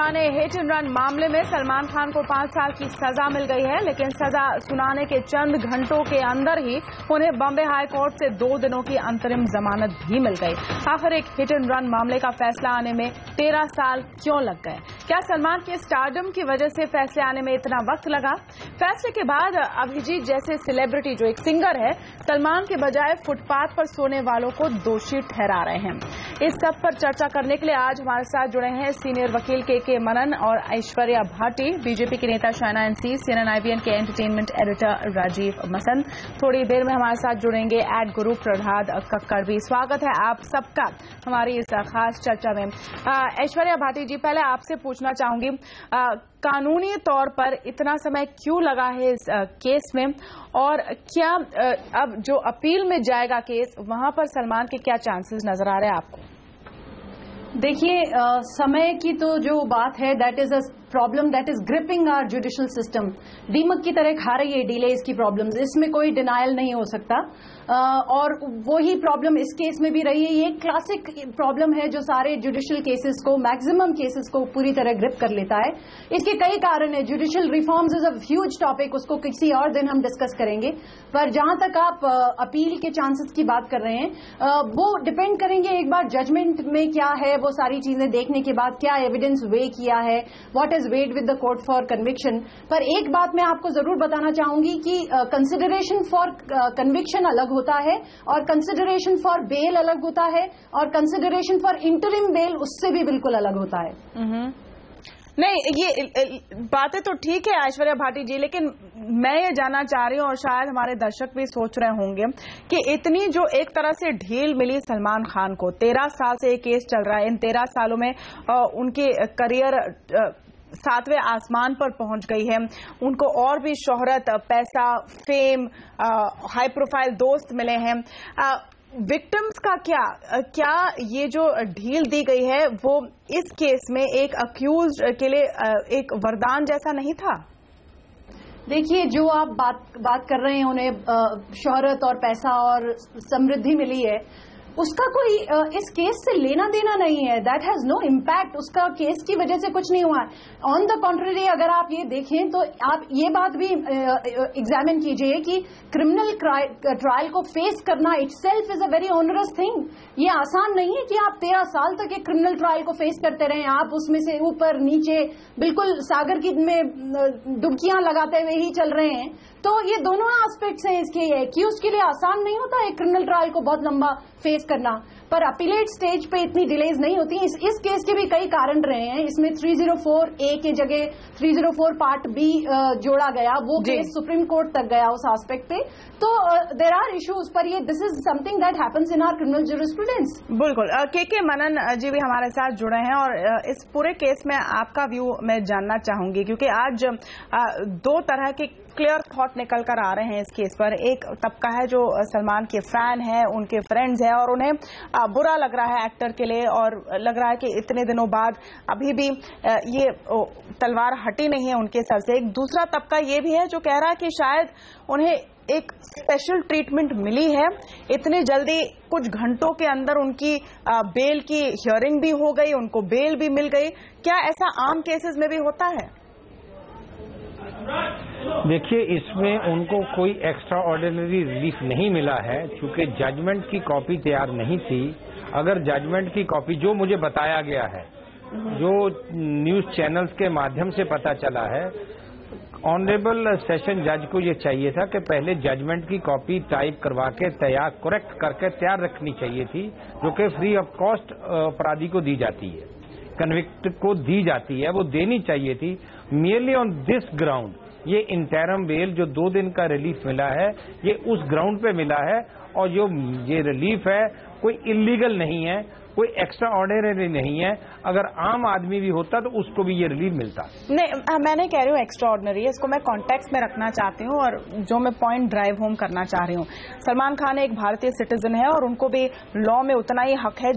पुराने hit and run मामले में सलमान खान को 5 साल की सजा मिल गई है, लेकिन सजा सुनाने के चंद घंटों के अंदर ही उन्हें बॉम्बे हाई कोर्ट से 2 दिनों की अंतरिम जमानत भी मिल गई। आखिर एक हिट एंड रन मामले का फैसला आने में 13 साल क्यों लग गए? क्या सलमान के स्टारडम की वजह से फैसले आने में इतना वक्त लगा? फैसले के बाद अभिजीत जैसे सेलिब्रिटी, जो एक सिंगर है, सलमान के बजाय फुटपाथ पर सोने वालों को दोषी ठहरा रहे हैं। इस सब पर चर्चा करने के लिए आज हमारे साथ जुड़े हैं सीनियर वकील के मनन और ऐश्वर्या भाटी, बीजेपी के नेता शायना एनसी, CNN IBN के एंटरटेनमेंट एडिटर राजीव मसंद। थोड़ी देर में हमारे साथ जुड़ेंगे @गुरु प्रहलाद कक्कड़ भी। स्वागत है आप सबका हमारी इस खास चर्चा में। ऐश्वर्या भाटी जी, पहले आपसे पूछना चाहूंगी, कानूनी तौर पर इतना समय क्यों लगा है इस केस में, और क्या अब जो अपील में जाएगा केस, वहां पर सलमान के क्या चांसेस नजर आ रहे हैं आपको? देखिए, समय की तो जो बात है, that is a problem that is gripping our judicial system. दीमक की तरह खा रही है डिलेज की प्रॉब्लम्स, इसमें कोई डिनायल नहीं हो सकता। और वही प्रॉब्लम इस केस में भी रही है। ये क्लासिक प्रॉब्लम है जो सारे जुडिशियल केसेस को, मैक्सिमम केसेस को पूरी तरह ग्रिप कर लेता है। इसके कई कारण है। Judicial reforms is a huge topic, उसको किसी और दिन हम डिस्कस करेंगे। पर जहां तक आप अपील के चांसेस की बात कर रहे हैं, वो डिपेंड करेंगे एक बार जजमेंट में क्या है, वो सारी चीजें देखने के बाद क्या एविडेंस वे किया है, what is weight with the court for conviction. पर एक बात मैं आपको जरूर बताना चाहूंगी कि कंसिडरेशन फॉर कन्विक्शन अलग होता है और कंसिडरेशन फॉर बेल अलग होता है, और कंसिडरेशन फॉर इंटरिम बेल उससे भी बिल्कुल अलग होता है। नहीं, ये बातें तो ठीक है ऐश्वर्या भाटी जी, लेकिन मैं ये जानना चाह रही हूँ, और शायद हमारे दर्शक भी सोच रहे होंगे कि इतनी जो एक तरह से ढील मिली सलमान खान को, 13 साल से ये केस चल रहा है, इन 13 सालों में उनके करियर 7वें आसमान पर पहुंच गई है, उनको और भी शोहरत, पैसा, फेम, हाई प्रोफाइल दोस्त मिले हैं। विक्टिम्स का क्या ये जो ढील दी गई है वो इस केस में एक अक्यूज के लिए एक वरदान जैसा नहीं था? देखिए, जो आप बात कर रहे हैं, उन्हें शोहरत और पैसा और समृद्धि मिली है, उसका कोई इस केस से लेना देना नहीं है। That has no impact. उसका केस की वजह से कुछ नहीं हुआ। ऑन द कॉन्ट्ररी, अगर आप ये देखें तो आप ये बात भी एग्जामिन कीजिए कि क्रिमिनल ट्रायल को फेस करना itself is a very onerous thing. ये आसान नहीं है कि आप 13 साल तक एक क्रिमिनल ट्रायल को फेस करते रहें। आप उसमें से ऊपर नीचे बिल्कुल सागर की में डुबकियां लगाते हुए ही चल रहे हैं। तो ये दोनों एस्पेक्ट्स हैं इसके। एक्यूज के लिए आसान नहीं होता एक क्रिमिनल ट्रायल को बहुत लंबा फेस करना, पर अपीलेट स्टेज पे इतनी डिलेज नहीं होती। इस केस के भी कई कारण रहे हैं। इसमें 304A के जगह 304 पार्ट B जोड़ा गया, वो केस सुप्रीम कोर्ट तक गया उस एस्पेक्ट पे। तो देयर आर इश्यूज, पर ये this is something that happens in our criminal jurisprudence. बिल्कुल। के मनन जी भी हमारे साथ जुड़े हैं, और इस पूरे केस में आपका व्यू मैं जानना चाहूंगी, क्योंकि आज 2 तरह के क्लियर थॉट निकल कर आ रहे हैं इस केस पर। एक तबका है जो सलमान के फैन है, उनके फ्रेंड्स हैं, और उन्हें बुरा लग रहा है एक्टर के लिए, और लग रहा है कि इतने दिनों बाद अभी भी ये तलवार हटी नहीं है उनके सर से। एक दूसरा तबका ये भी है जो कह रहा है कि शायद उन्हें एक स्पेशल ट्रीटमेंट मिली है, इतनी जल्दी कुछ घंटों के अंदर उनकी बेल की हियरिंग भी हो गई, उनको बेल भी मिल गई। क्या ऐसा आम केसेस में भी होता है? देखिए, इसमें उनको कोई एक्स्ट्रा ऑर्डिनरी रिलीफ नहीं मिला है, क्योंकि जजमेंट की कॉपी तैयार नहीं थी। अगर जजमेंट की कॉपी, जो मुझे बताया गया है, जो न्यूज चैनल्स के माध्यम से पता चला है, ऑनरेबल सेशन जज को ये चाहिए था कि पहले जजमेंट की कॉपी टाइप करवा के तैयार, करेक्ट करके तैयार रखनी चाहिए थी, जो कि फ्री ऑफ कॉस्ट अपराधी को दी जाती है, कन्विक्ट को दी जाती है, वो देनी चाहिए थी। मियरली ऑन दिस ग्राउंड ये इंटरम बेल जो 2 दिन का रिलीफ मिला है, ये उस ग्राउंड पे मिला है, और जो ये रिलीफ है कोई इलीगल नहीं है, कोई एक्स्ट्रा ऑर्डिनरी नहीं है। अगर आम आदमी भी होता तो उसको भी ये रिलीफ मिलता। नहीं, मैं नहीं कह रही हूँ एक्स्ट्रा ऑर्डिनरी है, इसको मैं कॉन्टेक्स्ट में रखना चाहती हूँ, और जो मैं पॉइंट ड्राइव होम करना चाह रही हूँ, सलमान खान एक भारतीय सिटीजन है और उनको भी लॉ में उतना ही हक है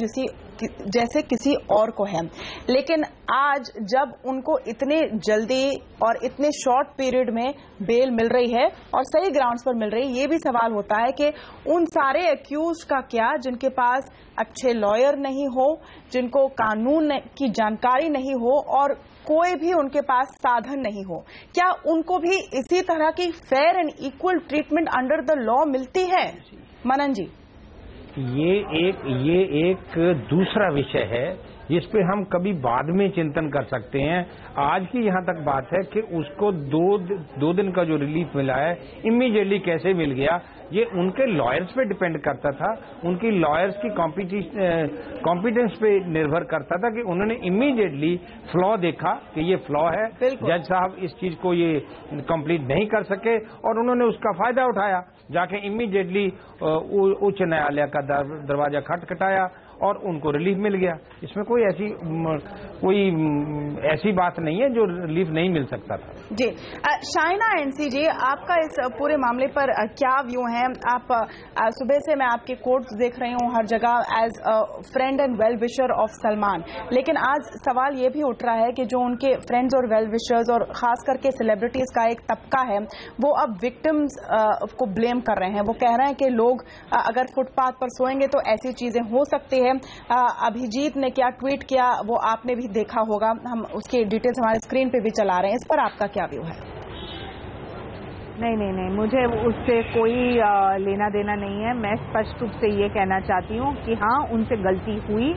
जैसे किसी और को है। लेकिन आज जब उनको इतने जल्दी और इतने शॉर्ट पीरियड में बेल मिल रही है और सही ग्राउंड्स पर मिल रही है, ये भी सवाल होता है कि उन सारे एक्यूज का क्या जिनके पास अच्छे लॉयर नहीं हो, जिनको कानून की जानकारी नहीं हो और कोई भी उनके पास साधन नहीं हो, क्या उनको भी इसी तरह की fair and equal treatment under the law मिलती है? मनन जी, ये एक दूसरा विषय है जिस पे हम कभी बाद में चिंतन कर सकते हैं। आज की यहाँ तक बात है कि उसको दो दिन का जो रिलीफ मिला है इमीडिएटली कैसे मिल गया, ये उनके लॉयर्स पे डिपेंड करता था, उनकी लॉयर्स की कॉम्पिटेंस पे निर्भर करता था कि उन्होंने इमीडिएटली फ्लॉ देखा कि ये फ्लॉ है, जज साहब इस चीज को ये कंप्लीट नहीं कर सके और उन्होंने उसका फायदा उठाया, जाके इमीडिएटली उच्च न्यायालय का दरवाजा खटखटाया और उनको रिलीफ मिल गया। इसमें कोई ऐसी बात नहीं है जो रिलीफ नहीं मिल सकता था। जी, शाइना एनसी जी, आपका इस पूरे मामले पर क्या व्यू है? आप सुबह से मैं आपके कोट्स देख रही हूँ हर जगह as a friend and well wisher of Salman, लेकिन आज सवाल ये भी उठ रहा है कि जो उनके फ्रेंड्स और वेल विशर्स और खास करके सेलिब्रिटीज का एक तबका है वो अब विक्टिम्स को ब्लेम कर रहे हैं। वो कह रहे हैं कि लोग अगर फुटपाथ पर सोएंगे तो ऐसी चीजें हो सकती है। अभिजीत ने क्या ट्वीट किया वो आपने भी देखा होगा, हम उसकी डिटेल्स हमारे स्क्रीन पे भी चला रहे हैं। इस पर आपका क्या व्यू है? नहीं, मुझे उससे कोई लेना देना नहीं है। मैं स्पष्ट रूप से ये कहना चाहती हूँ कि हाँ, उनसे गलती हुई,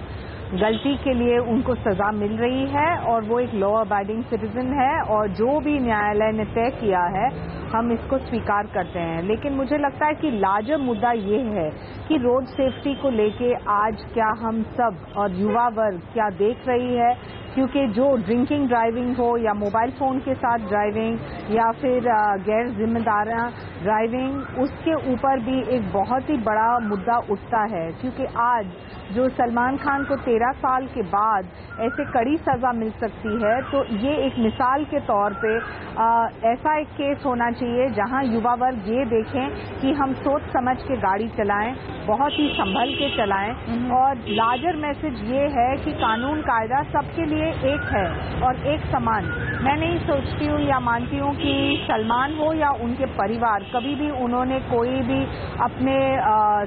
गलती के लिए उनको सजा मिल रही है और वो एक लॉ अबाइडिंग सिटीजन है और जो भी न्यायालय ने तय किया है हम इसको स्वीकार करते हैं। लेकिन मुझे लगता है कि लार्जर मुद्दा ये है कि रोड सेफ्टी को लेके आज क्या हम सब और युवा वर्ग क्या देख रही है, क्योंकि जो ड्रिंकिंग ड्राइविंग हो या मोबाइल फोन के साथ ड्राइविंग या फिर गैर जिम्मेदाराना ड्राइविंग, उसके ऊपर भी एक बहुत ही बड़ा मुद्दा उठता है। क्योंकि आज जो सलमान खान को 13 साल के बाद ऐसे कड़ी सजा मिल सकती है, तो ये एक मिसाल के तौर पे ऐसा एक केस होना चाहिए जहां युवा वर्ग ये देखें कि हम सोच समझ के गाड़ी चलाएं, बहुत ही संभल के चलाएं। और लार्जर मैसेज ये है कि कानून कायदा सबके लिए एक है और एक समान। मैं नहीं सोचती हूँ या मानती हूँ कि सलमान हो या उनके परिवार कभी भी उन्होंने कोई भी अपने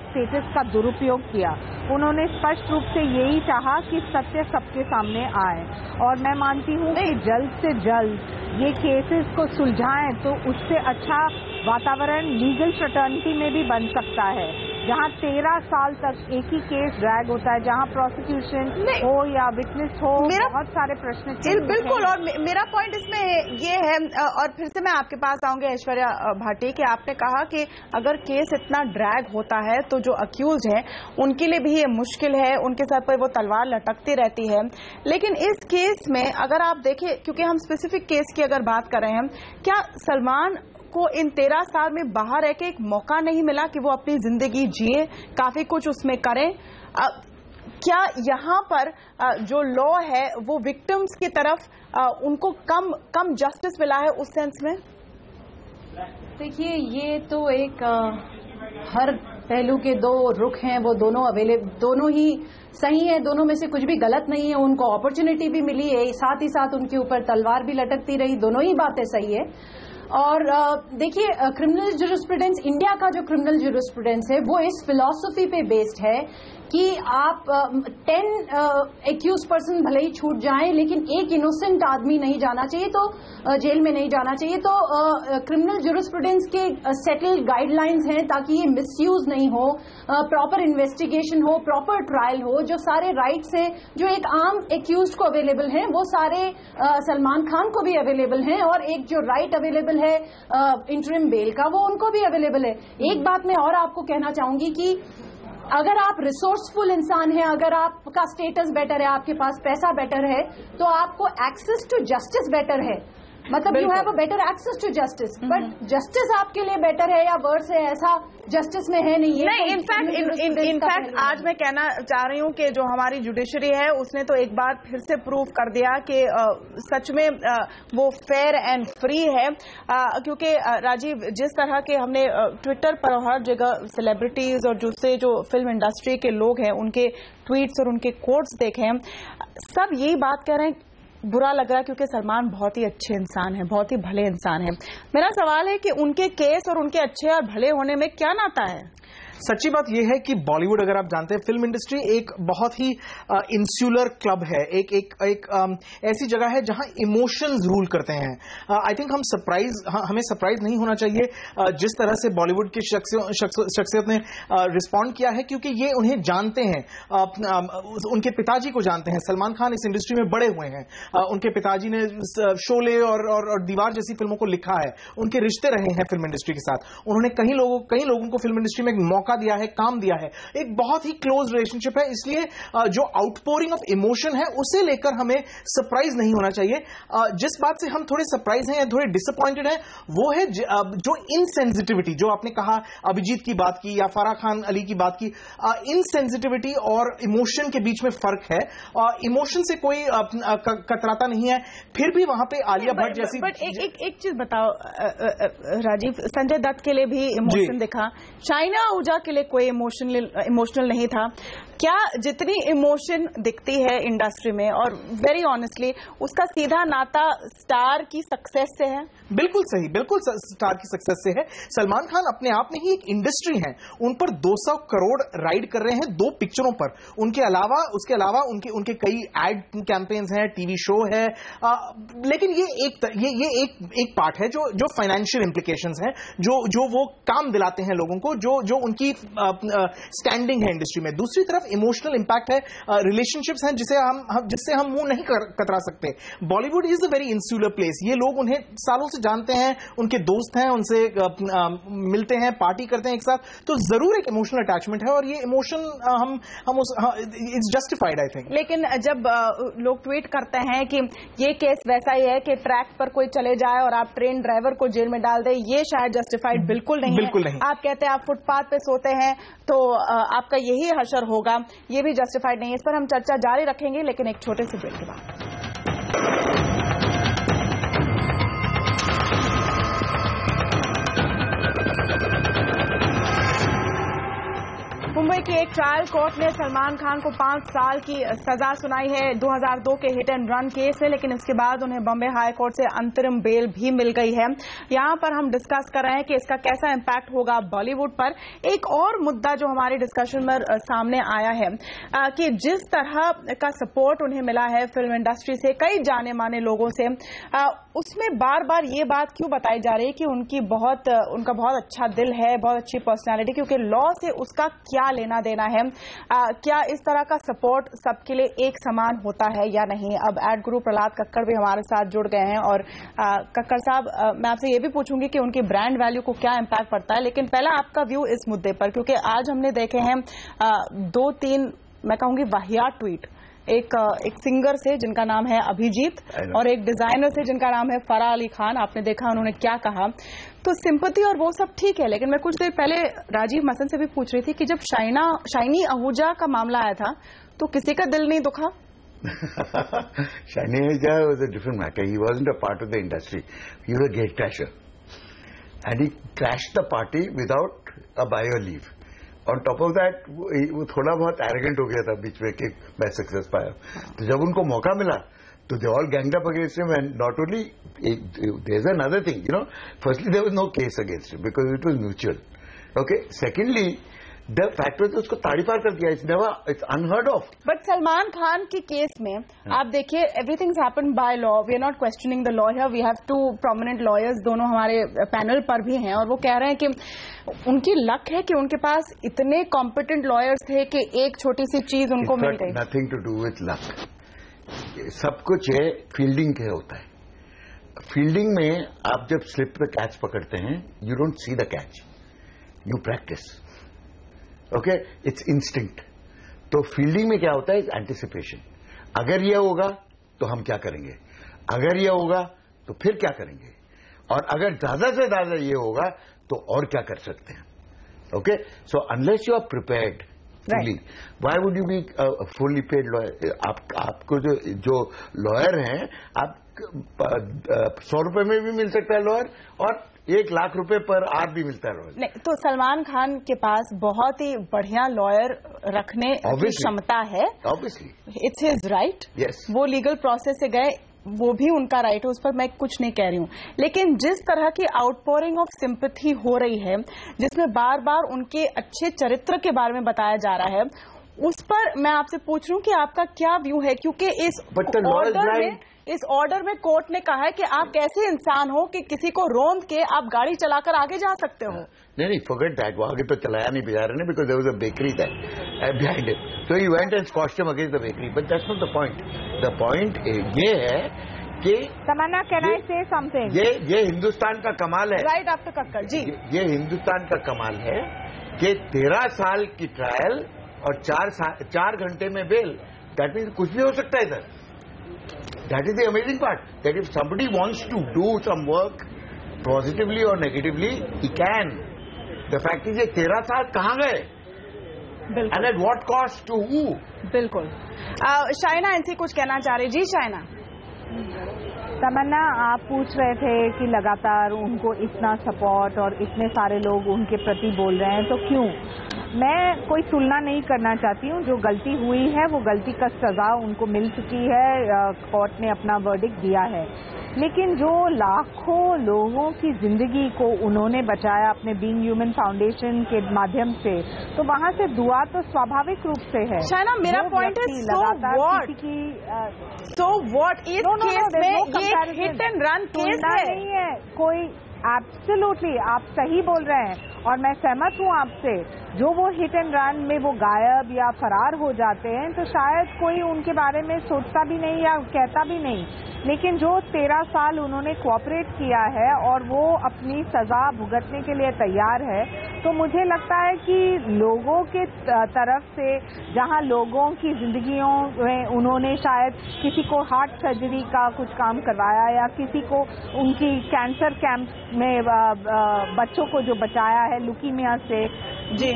स्टेटस का दुरुपयोग किया। उन्होंने स्पष्ट रूप से यही चाहा कि सत्य सबके सामने आए और मैं मानती हूँ कि जल्द से जल्द ये केसेस को सुलझाएं तो उससे अच्छा वातावरण लीगल फ्रेटर्निटी में भी बन सकता है, जहां 13 साल तक एक ही केस ड्रैग होता है, जहां प्रोसिक्यूशन हो या विटनेस हो, बहुत सारे प्रश्न। बिल्कुल, और मेरा पॉइंट इसमें ये है, और फिर से मैं आपके पास आऊंगी ऐश्वर्या भाटी, कि आपने कहा कि अगर केस इतना ड्रैग होता है तो जो अक्यूज हैं उनके लिए भी ये मुश्किल है, उनके सर पर वो तलवार लटकती रहती है। लेकिन इस केस में अगर आप देखें, क्योंकि हम स्पेसिफिक केस की अगर बात कर रहे हैं, क्या सलमान को इन 13 साल में बाहर रह के एक मौका नहीं मिला कि वो अपनी जिंदगी जिए, काफी कुछ उसमें करें? क्या यहाँ पर जो लॉ है वो विक्टिम्स की तरफ उनको कम जस्टिस मिला है उस सेंस में? देखिए, ये तो एक हर पहलू के दो रुख हैं, वो दोनों ही सही है, दोनों में से कुछ भी गलत नहीं है। उनको अपॉर्चुनिटी भी मिली है, साथ ही साथ उनके ऊपर तलवार भी लटकती रही, दोनों ही बातें सही है। और देखिए, क्रिमिनल ज्यूरिस्प्रूडेंस, इंडिया का जो क्रिमिनल ज्यूरिस्प्रूडेंस है वो इस फिलॉसफी पे बेस्ड है कि आप 10 एक्यूज पर्सन भले ही छूट जाएं, लेकिन एक इनोसेंट आदमी नहीं जाना चाहिए, तो जेल में नहीं जाना चाहिए। तो क्रिमिनल ज्यूरिस्प्रूडेंस के सेटल्ड गाइडलाइंस हैं ताकि ये मिसयूज नहीं हो, प्रॉपर इन्वेस्टिगेशन हो, प्रॉपर ट्रायल हो। जो सारे राइट्स हैं जो एक आम एक्यूज को अवेलेबल हैं वो सारे सलमान खान को भी अवेलेबल हैं, और एक जो राइट अवेलेबल है इंटरिम बेल का, वो उनको भी अवेलेबल है। एक बात मैं और आपको कहना चाहूंगी कि अगर आप रिसोर्सफुल इंसान हैं, अगर आपका स्टेटस बेटर है, आपके पास पैसा बेटर है, तो आपको एक्सेस टू जस्टिस बेटर है। मतलब you have a better access to justice, but justice आपके लिए बेटर है या वर्स है, ऐसा जस्टिस में है नहीं। नहीं, इनफैक्ट आज मैं कहना चाह रही हूँ कि जो हमारी जुडिशरी है उसने तो एक बार फिर से प्रूव कर दिया कि सच में वो फेयर एंड फ्री है, क्योंकि राजीव जिस तरह के हमने ट्विटर पर हर जगह सेलिब्रिटीज और दूसरे जो फिल्म इंडस्ट्री के लोग हैं उनके ट्वीट्स और उनके कोट्स देखे हैं, सब यही बात कह रहे हैं, बुरा लग रहा है क्योंकि सलमान बहुत ही अच्छे इंसान है, बहुत ही भले इंसान है। मेरा सवाल है कि उनके केस और उनके अच्छे और भले होने में क्या नाता है? सच्ची बात यह है कि बॉलीवुड, अगर आप जानते हैं, फिल्म इंडस्ट्री एक बहुत ही इंसुलर क्लब है, एक ऐसी जगह है जहां इमोशंस रूल करते हैं। आई थिंक हमें सरप्राइज नहीं होना चाहिए जिस तरह से बॉलीवुड की शख्सियत ने रिस्पॉन्ड किया है, क्योंकि ये उन्हें जानते हैं, उनके पिताजी को जानते हैं। सलमान खान इस इंडस्ट्री में बड़े हुए हैं, उनके पिताजी ने शोले और दीवार जैसी फिल्मों को लिखा है, उनके रिश्ते रहे हैं फिल्म इंडस्ट्री के साथ। उन्होंने कई लोगों को फिल्म इंडस्ट्री में मौका दिया है, काम दिया है, एक बहुत ही क्लोज रिलेशनशिप है। इसलिए जो आउटपोरिंग ऑफ इमोशन है उसे लेकर हमें सरप्राइज नहीं होना चाहिए। जिस बात से हम थोड़े सरप्राइज हैं या थोड़े डिसअपॉइंटेड हैं वो है जो इनसेंसिटिविटी, जो आपने कहा, अभिजीत की बात की या फराह खान अली की बात की, इनसेंसिटिविटी और इमोशन के बीच में फर्क है। इमोशन से कोई कतराता नहीं है, फिर भी वहां पे आलिया भट्ट जैसी। बट एक चीज बताओ राजीव, संजय दत्त के लिए भी इमोशन दिखा, शाइना आहूजा के लिए कोई इमोशनल नहीं था। क्या जितनी इमोशन दिखती है इंडस्ट्री में, और वेरी ऑनेस्टली उसका सीधा नाता स्टार की सक्सेस से है? बिल्कुल सही, बिल्कुल स्टार की सक्सेस से है। सलमान खान अपने आप में ही एक इंडस्ट्री है, उन पर 200 करोड़ राइड कर रहे हैं 2 पिक्चरों पर। उसके अलावा उनके कई एड कैंपेन्स हैं, टीवी शो है, लेकिन ये एक पार्ट है जो फाइनेंशियल इंप्लीकेशंस हैं, जो वो काम दिलाते हैं लोगों को, जो उनकी स्टैंडिंग है इंडस्ट्री में। दूसरी तरफ इमोशनल इंपैक्ट है, रिलेशनशिप्स हैं जिससे हम मुंह नहीं कतरा सकते। Bollywood is a very insular place. ये लोग उन्हें सालों से जानते हैं, उनके दोस्त हैं, उनसे मिलते हैं, पार्टी करते हैं एक साथ, तो जरूर एक इमोशनल अटैचमेंट है और ये emotion it's justified I think. लेकिन जब लोग ट्वीट करते हैं कि ये केस वैसा ही है कि ट्रैक पर कोई चले जाए और आप ट्रेन ड्राइवर को जेल में डाल दें, ये शायद जस्टिफाइड बिल्कुल नहीं है। आप कहते हैं आप फुटपाथ पे सोते हैं तो आपका यही हशर होगा, ये भी जस्टिफाइड नहीं है। इस पर हम चर्चा जारी रखेंगे, लेकिन एक छोटे से ब्रेक के बाद। मुंबई की एक ट्रायल कोर्ट ने सलमान खान को 5 साल की सजा सुनाई है 2002 के हिट एंड रन केस में, लेकिन इसके बाद उन्हें बॉम्बे हाई कोर्ट से अंतरिम बेल भी मिल गई है। यहां पर हम डिस्कस कर रहे हैं कि इसका कैसा इंपैक्ट होगा बॉलीवुड पर। एक और मुद्दा जो हमारे डिस्कशन में सामने आया है कि जिस तरह का सपोर्ट उन्हें मिला है फिल्म इंडस्ट्री से, कई जाने माने लोगों से, उसमें बार बार ये बात क्यों बताई जा रही है कि उनका बहुत अच्छा दिल है, बहुत अच्छी पर्सनैलिटी, क्योंकि लॉ से उसका क्या लेना देना है? क्या इस तरह का सपोर्ट सबके लिए एक समान होता है या नहीं? अब एड गुरु प्रहलाद कक्कड़ भी हमारे साथ जुड़ गए हैं, और कक्कड़ साहब, मैं आपसे ये भी पूछूंगी कि उनकी ब्रांड वैल्यू को क्या इंपैक्ट पड़ता है, लेकिन पहला आपका व्यू इस मुद्दे पर, क्योंकि आज हमने देखे हैं 2-3 मैं कहूंगी वाहियात ट्वीट, एक सिंगर से जिनका नाम है अभिजीत और एक डिजाइनर से जिनका नाम है फराह अली खान। आपने देखा उन्होंने क्या कहा। तो सिंपैथी और वो सब ठीक है, लेकिन मैं कुछ देर पहले राजीव मसन से भी पूछ रही थी कि जब शाइनी आहूजा का मामला आया था तो किसी का दिल नहीं दुखा? Shiny Ahooja was a different matter. He wasn't a part of the industry. He was a gatecrasher. And he crashed the party without a buyer leave. On top of that, वो थोड़ा बहुत arrogant हो गया था बीच में कि मैं success पाया। तो जब उनको मौका मिला तो they all ganged up against him, and not only, there's another thing, firstly there was no case against him because it was mutual. Okay? Secondly, the fact was उसको ताड़ी पार कर दिया, it's unheard of. But Salman Khan के case में आप देखिए, everything's happen by law, we are not questioning the law here, we have 2 prominent lawyers, दोनों हमारे पैनल पर भी हैं, और वो कह रहे हैं कि उनकी लक है कि उनके पास इतने कॉम्पिटेंट लॉयर्स थे कि एक छोटी सी चीज उनको मिल गई। Nothing to do with luck, सब कुछ है फील्डिंग के होता है। फील्डिंग में आप जब स्लिप पे कैच पकड़ते हैं, you don't see the catch, you practice. Okay, it's instinct. तो फील्डिंग में क्या होता है, एंटिसिपेशन। अगर यह होगा तो हम क्या करेंगे, अगर यह होगा तो फिर क्या करेंगे? और अगर ज्यादा से ज्यादा ये होगा तो और क्या कर सकते हैं? Okay, so unless you are prepared fully, why would you be a fully paid lawyer? आपको जो लॉयर हैं, आप 100 रुपए में भी मिल सकता है लॉयर, और 1 लाख रुपए पर आवर भी मिलता है लॉयर। नहीं, तो सलमान खान के पास बहुत ही बढ़िया लॉयर रखने की क्षमता है। Obviously it's his right. Yes, वो लीगल प्रोसेस से गए, वो भी उनका राइट है, उस पर मैं कुछ नहीं कह रही हूं। लेकिन जिस तरह की आउटपोरिंग ऑफ सिंपैथी हो रही है, जिसमें बार बार उनके अच्छे चरित्र के बारे में बताया जा रहा है, उस पर मैं आपसे पूछ रही हूं कि आपका क्या व्यू है? क्योंकि इस ऑर्डर में कोर्ट ने कहा है कि आप कैसे इंसान हो कि किसी को रोंद के आप गाड़ी चलाकर आगे जा सकते हो। नहीं, फॉरगेट दैट, वो आगे तो चलाया नहीं बेचारे ने, because there was a bakery behind it, so he went and squashed him against the bakery, but that's not the point. The point ये है कि तमन्ना, कैन आई से समथिंग? ये हिंदुस्तान का कमाल है। राइट आफ्टर कक्कड़ जी, ये हिंदुस्तान का कमाल है कि 13 साल की ट्रायल और 4 घंटे में बेल। दैट मीन्स कुछ भी हो सकता है इधर। That is the amazing part, that if somebody wants to do some work positively or negatively, he can. The fact is, ये 13 साल कहाँ गए? And at what cost to who? बिल्कुल। शाइना इनसे कुछ कहना चाह रही। जी शाइना। तमन्ना, आप पूछ रहे थे कि लगातार उनको इतना सपोर्ट और इतने सारे लोग उनके प्रति बोल रहे हैं, तो क्यों? मैं कोई तुलना नहीं करना चाहती हूँ। जो गलती हुई है वो गलती का सजा उनको मिल चुकी है, कोर्ट ने अपना वर्डिक्ट दिया है। लेकिन जो लाखों लोगों की जिंदगी को उन्होंने बचाया अपने बीइंग ह्यूमन फाउंडेशन के माध्यम से, तो वहाँ से दुआ तो स्वाभाविक रूप से है। शाइना, मेरा पॉइंट है, सो व्हाट इस केस में ये हिट एंड रन केस नहीं है कोई। एब्सोल्युटली आप सही बोल रहे हैं और मैं सहमत हूं आपसे। जो वो हिट एंड रन में वो गायब या फरार हो जाते हैं तो शायद कोई उनके बारे में सोचता भी नहीं या कहता भी नहीं, लेकिन जो 13 साल उन्होंने कोऑपरेट किया है और वो अपनी सजा भुगतने के लिए तैयार है, तो मुझे लगता है कि लोगों के तरफ से जहां लोगों की जिंदगियों में उन्होंने शायद किसी को हार्ट सर्जरी का कुछ काम करवाया या किसी को उनकी कैंसर कैंप में बच्चों को जो बचाया है ल्यूकीमिया से,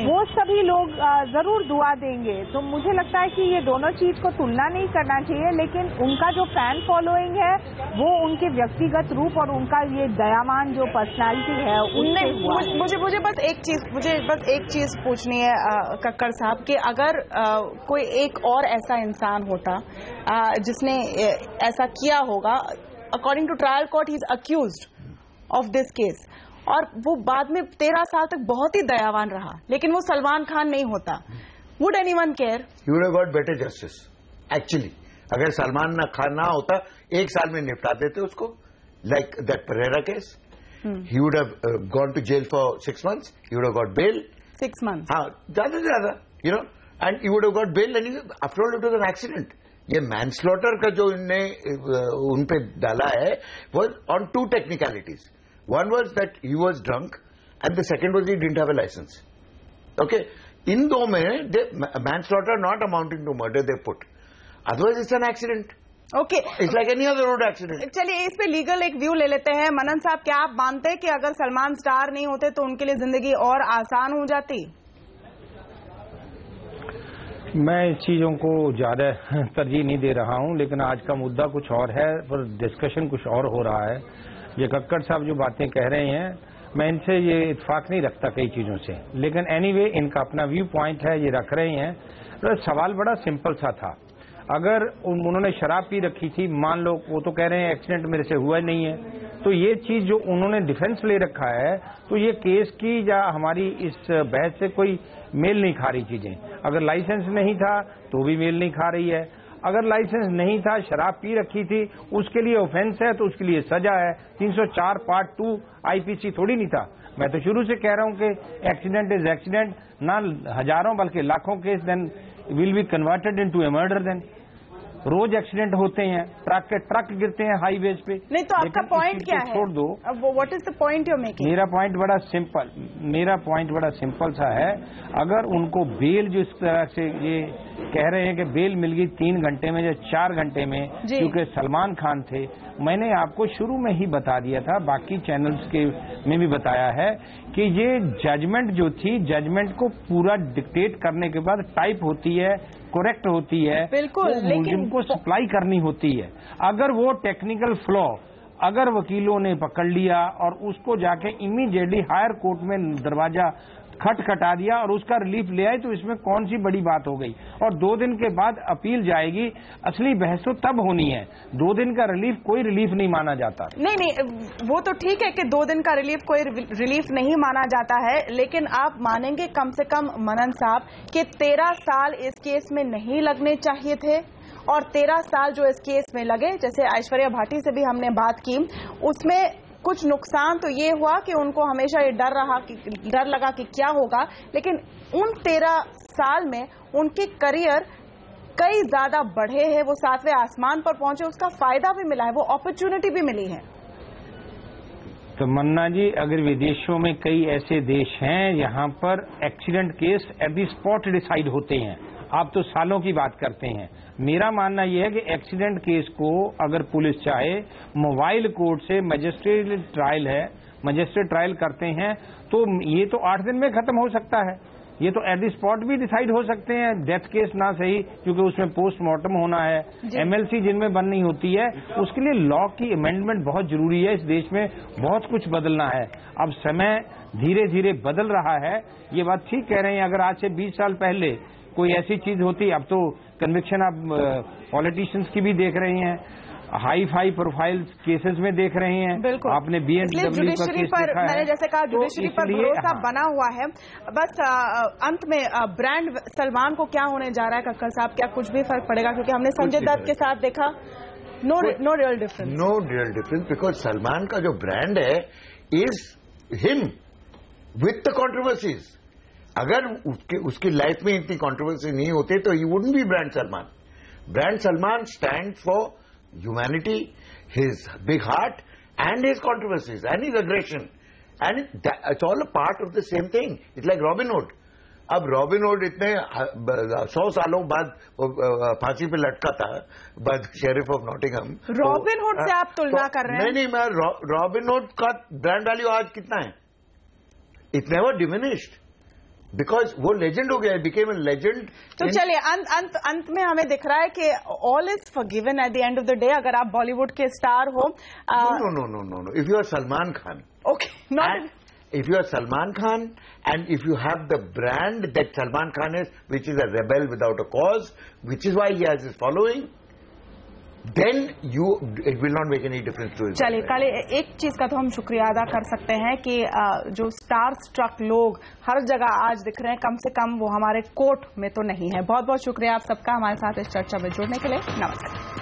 वो सभी लोग जरूर दुआ देंगे। तो मुझे लगता है कि ये दोनों चीज को तुलना नहीं करना चाहिए, लेकिन उनका जो फैन फॉलोइंग है वो उनके व्यक्तिगत रूप और उनका ये दयावान जो पर्सनालिटी है उससे हुआ है। मुझे बस एक चीज पूछनी है कक्कड़ साहब कि अगर कोई एक और ऐसा इंसान होता जिसने ऐसा किया होगा, according to trial court he is accused of this case, और वो बाद में 13 साल तक बहुत ही दयावान रहा, लेकिन वो सलमान खान नहीं होता, would anyone care? He would have got better justice actually. अगर सलमान खान ना होता, 1 साल में निपटा देते उसको, like that Pereira case. He would have gone to jail for 6 months, he would have got bail 6 months, हाँ, ज्यादा से ज्यादा, you know, and he would have got bail. And after all it was an accident. ये manslaughter का जो इनने उन पे डाला है was on 2 technicalities. One was that he was drunk, and the second was he didn't have a license. Okay, in दो में manslaughter not amounting to murder they put. Otherwise it's an accident. Okay, it's like any other road accident. चलिए इस पे legal एक view ले लेते हैं। मनन साहब, क्या आप मानते हैं कि अगर सलमान स्टार नहीं होते तो उनके लिए जिंदगी और आसान हो जाती? मैं इस चीजों को ज्यादा तरजीह नहीं दे रहा हूं, लेकिन आज का मुद्दा कुछ और है पर डिस्कशन कुछ और हो रहा है। ये कक्कड़ साहब जो बातें कह रहे हैं, मैं इनसे ये इत्फाक नहीं रखता कई चीजों से, लेकिन एनीवे इनका अपना व्यू पॉइंट है, ये रख रहे हैं। तो सवाल बड़ा सिंपल सा था। अगर उन्होंने शराब पी रखी थी, मान लो, वो तो कह रहे हैं एक्सीडेंट मेरे से हुआ नहीं है, तो ये चीज जो उन्होंने डिफेंस ले रखा है, तो ये केस की या हमारी इस बहस से कोई मेल नहीं खा रही चीजें। अगर लाइसेंस नहीं था तो भी मेल नहीं खा रही है। अगर लाइसेंस नहीं था, शराब पी रखी थी, उसके लिए ऑफेंस है तो उसके लिए सजा है। 304 पार्ट 2 आईपीसी थोड़ी नहीं था। मैं तो शुरू से कह रहा हूं कि एक्सीडेंट इज एक्सीडेंट, ना हजारों बल्कि लाखों case then will be converted into a murder then. रोज एक्सीडेंट होते हैं, ट्रक गिरते हैं हाईवेज पे। नहीं तो आपका पॉइंट क्या है? छोड़ दो। What is the point you making? मेरा पॉइंट बड़ा सिंपल सा है। अगर उनको बेल जो इस तरह से ये कह रहे हैं कि बेल मिल गई 3 घंटे में या 4 घंटे में, क्योंकि सलमान खान थे, मैंने आपको शुरू में ही बता दिया था, बाकी चैनल्स के में भी बताया है कि ये जजमेंट जो थी, जजमेंट को पूरा डिक्टेट करने के बाद टाइप होती है, करेक्ट होती है, बिल्कुल, लेकिन को सप्लाई करनी होती है। अगर वो टेक्निकल फ्लॉ अगर वकीलों ने पकड़ लिया और उसको जाके इमीडिएटली हायर कोर्ट में दरवाजा खटखटा दिया और उसका रिलीफ ले आए, तो इसमें कौन सी बड़ी बात हो गई? और 2 दिन के बाद अपील जाएगी, असली बहस तो तब होनी है। 2 दिन का रिलीफ कोई रिलीफ नहीं माना जाता। नहीं, वो तो ठीक है कि 2 दिन का रिलीफ कोई रिलीफ नहीं माना जाता है, लेकिन आप मानेंगे कम से कम मनन साहब कि 13 साल इस केस में नहीं लगने चाहिए थे, और 13 साल जो इस केस में लगे, जैसे ऐश्वर्या भाटी से भी हमने बात की, उसमें कुछ नुकसान तो ये हुआ कि उनको हमेशा ये डर लगा कि क्या होगा, लेकिन उन 13 साल में उनके करियर कई ज्यादा बढ़े हैं, वो 7वें आसमान पर पहुंचे, उसका फायदा भी मिला है, वो अपॉर्चुनिटी भी मिली है। तो मन्ना जी, अगर विदेशों में कई ऐसे देश हैं यहाँ पर accident case at the spot decide होते हैं, आप तो सालों की बात करते हैं। मेरा मानना यह है कि एक्सीडेंट केस को अगर पुलिस चाहे, मोबाइल कोर्ट से मजिस्ट्रेट ट्रायल है, मजिस्ट्रेट ट्रायल करते हैं, तो ये तो 8 दिन में खत्म हो सकता है। ये तो एट द स्पॉट भी डिसाइड हो सकते हैं, डेथ केस ना सही, क्योंकि उसमें पोस्टमार्टम होना है, एमएलसी जिनमें बननी होती है, उसके लिए लॉ की अमेंडमेंट बहुत जरूरी है। इस देश में बहुत कुछ बदलना है, अब समय धीरे धीरे बदल रहा है। ये बात ठीक कह रहे हैं, अगर आज से 20 साल पहले कोई ऐसी चीज होती, अब तो कन्विक्शन आप पॉलिटिशियंस की भी देख रहे हैं, हाई प्रोफाइल केसेस में देख रहे हैं। बिल्कुल, आपने BMW का केस देखा है। मैंने जैसे कहा, जुडिशरी पर भरोसा बना हुआ है। बस अंत में ब्रांड सलमान को क्या होने जा रहा है कक्कर साहब, क्या कुछ भी फर्क पड़ेगा? क्योंकि हमने संजय दत्त के साथ देखा, no real difference, because Salman का जो ब्रांड है is him with the controversies. अगर उसकी लाइफ में इतनी कॉन्ट्रोवर्सी नहीं होती तो he wouldn't be brand Salman. Brand Salman stand for humanity, his big heart, and his controversies, and his aggression, and it's all a part of the same thing. It's like Robin Hood. अब robin hood इतने 100 सालों बाद फांसी पे लटका था, बाद sheriff of Nottingham. Robin hood से आप तुलना कर रहे हैं? नहीं, मैं रॉबिन हुड का ब्रांड वैल्यू आज कितना है? इट नेवर डिमिनिश्ड, बिकॉज वो लेजेंड हो गया, बिकेम ए लेजेंड। तो चलिए अंत में हमें दिख रहा है कि all is forgiven at the end of the day, अगर आप बॉलीवुड के स्टार हो। No, if you are Salman Khan, okay, not if you are Salman Khan and if you have the brand that Salman Khan is, which is a rebel without a cause, which is why he has his following, then it will not make any difference to his. चलिए, कल एक चीज का तो हम शुक्रिया अदा कर सकते हैं कि जो स्टार स्ट्रक लोग हर जगह आज दिख रहे हैं, कम से कम वो हमारे कोर्ट में तो नहीं है। बहुत बहुत शुक्रिया आप सबका हमारे साथ इस चर्चा में जुड़ने के लिए। नमस्कार।